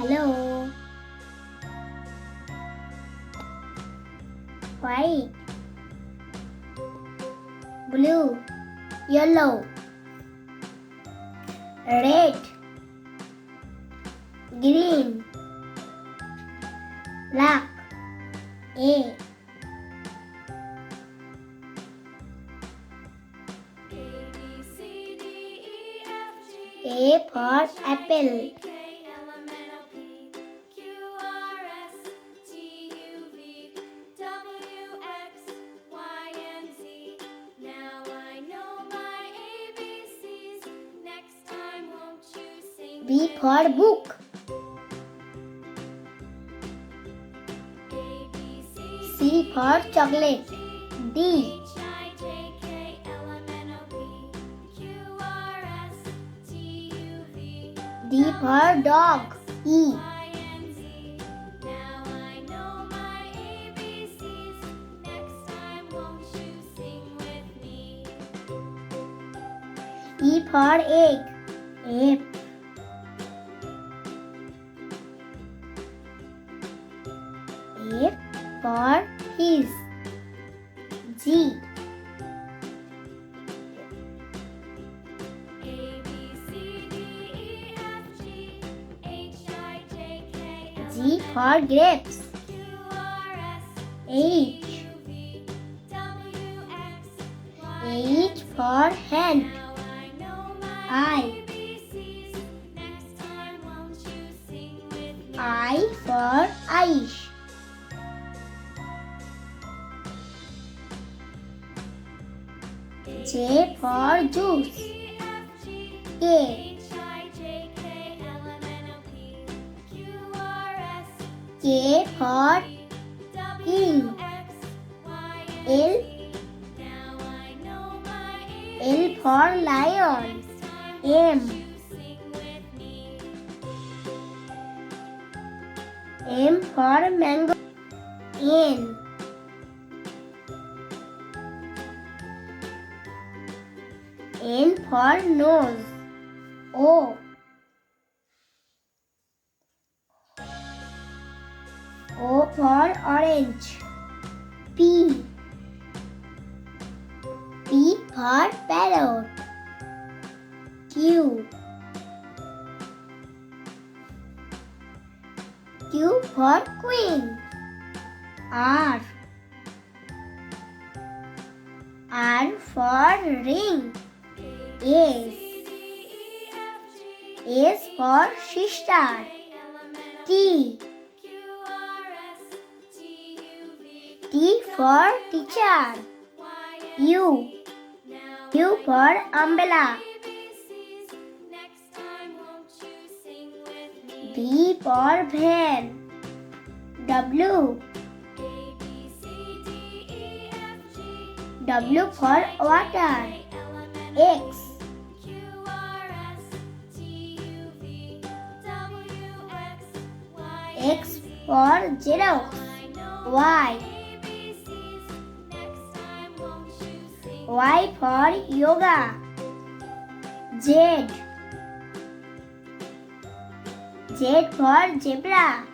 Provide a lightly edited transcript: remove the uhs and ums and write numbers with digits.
Hello. White, blue, yellow, red, green, black. A. A for apple. B for book. C for chocolate. D. D for dog. E. E for egg. F. F for his. G. G for grapes. H. H for hand. I. I for ice. J for juice. K. K for king. L. L for lion. M. M for mango. N. N for nose. O. O for orange. P. P for parrot. Q. Q for queen. R. R for ring. S. S for sister. T. T for teacher. U. U for umbrella. V for van. W. W for water. X. X for Xerox. Y. Y for yoga. Z. Z for zebra.